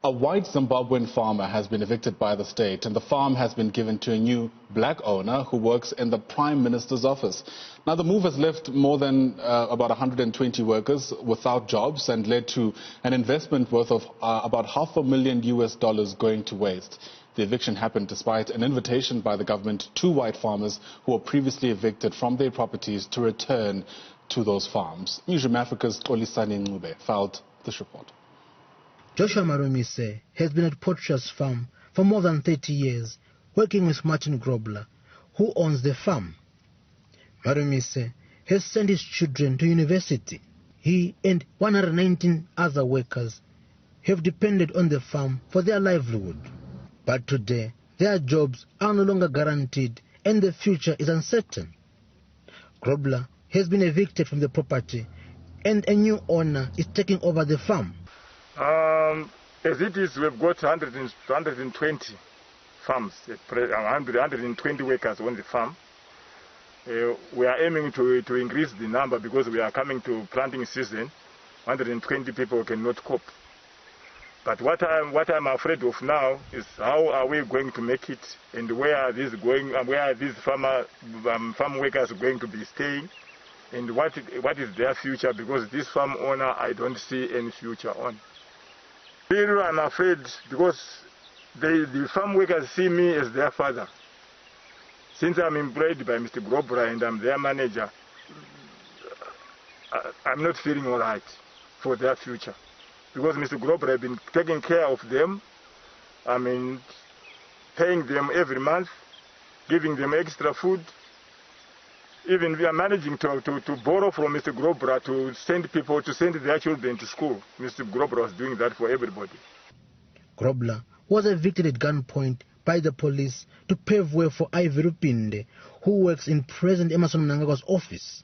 A white Zimbabwean farmer has been evicted by the state, and the farm has been given to a new black owner who works in the Prime Minister's office. Now, the move has left more than about 120 workers without jobs and led to an investment worth of about $500,000 going to waste. The eviction happened despite an invitation by the government to white farmers who were previously evicted from their properties to return to those farms. Newzroom Afrika's Xolisani Ncube filed this report. Joshua Marumise has been at Potra's farm for more than 30 years, working with Martin Grobler, who owns the farm. Marumise has sent his children to university. He and 119 other workers have depended on the farm for their livelihood. But today, their jobs are no longer guaranteed and the future is uncertain. Grobler has been evicted from the property and a new owner is taking over the farm. As it is, we've got 120 farms, 120 workers on the farm. We are aiming to increase the number because we are coming to planting season. 120 people cannot cope. But what I'm afraid of now is how are we going to make it, and where are these going, and where are these farm workers going to be staying, and what is their future, because this farm owner I don't see any future on. Really, I'm afraid because the farm workers see me as their father. Since I'm employed by Mr. Grobler and I'm their manager, I'm not feeling all right for their future. Because Mr. Grobler has been taking care of them, paying them every month, giving them extra food. Even we are managing to borrow from Mr. Grobler to send people to send their children to school. Mr. Grobler was doing that for everybody. Grobler was evicted at gunpoint by the police to pave way for Ivy Rupinde, who works in President Emmerson Mnangagwa's office.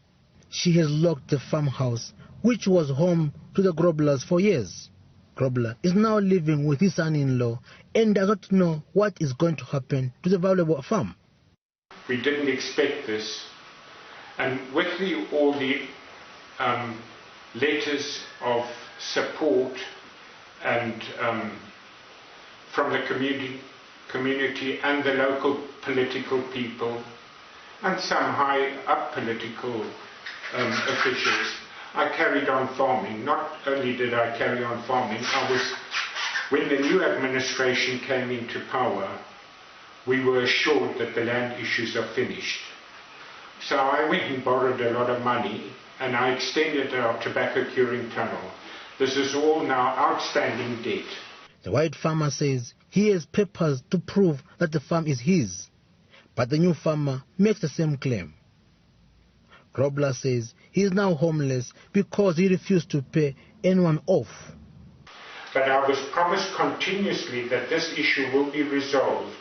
She has locked the farmhouse, which was home to the Groblers for years. Grobler is now living with his son-in-law and does not know what is going to happen to the valuable farm. We didn't expect this. And with all the letters of support and from the community and the local political people and some high-up political officials, I carried on farming. Not only did I carry on farming, when the new administration came into power, we were assured that the land issues are finished. So I went and borrowed a lot of money and I extended our tobacco curing tunnel. This is all now outstanding debt. The white farmer says he has papers to prove that the farm is his, but the new farmer makes the same claim. Grobler says he is now homeless because he refused to pay anyone off. But I was promised continuously that this issue will be resolved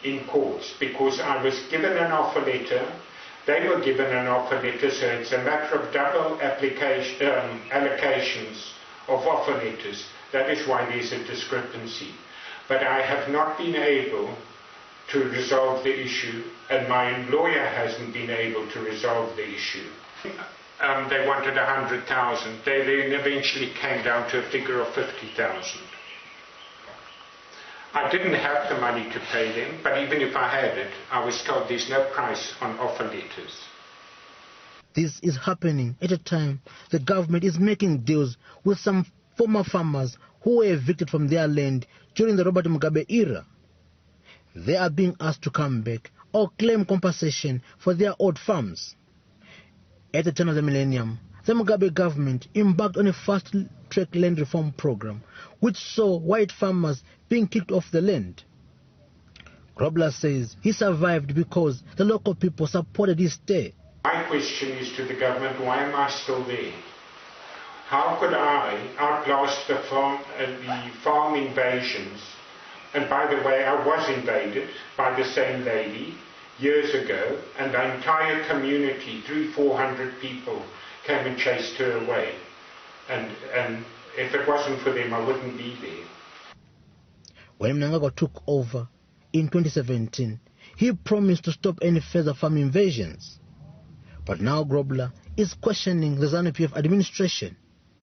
in courts because I was given an offer letter. They were given an offer letter, so it's a matter of double allocations of offer letters. That is why there's a discrepancy. But I have not been able to resolve the issue, and my employer hasn't been able to resolve the issue. They wanted 100,000. They then eventually came down to a figure of 50,000. I didn't have the money to pay them, but even if I had it, I was told there's no price on offer letters. This is happening at a time the government is making deals with some former farmers who were evicted from their land during the Robert Mugabe era. They are being asked to come back or claim compensation for their old farms. At the turn of the millennium, the Mugabe government embarked on a fast-track land reform program, which saw white farmers being kicked off the land. Grobler says he survived because the local people supported his stay. My question is to the government, why am I still there? How could I outlast the farm invasions? And by the way, I was invaded by the same lady years ago, and the entire community, 300-400 people, came and chased her away. And if it wasn't for them, I wouldn't be there. When Mnangagwa took over in 2017, he promised to stop any further farm invasions. But now Grobler is questioning the ZANU-PF administration.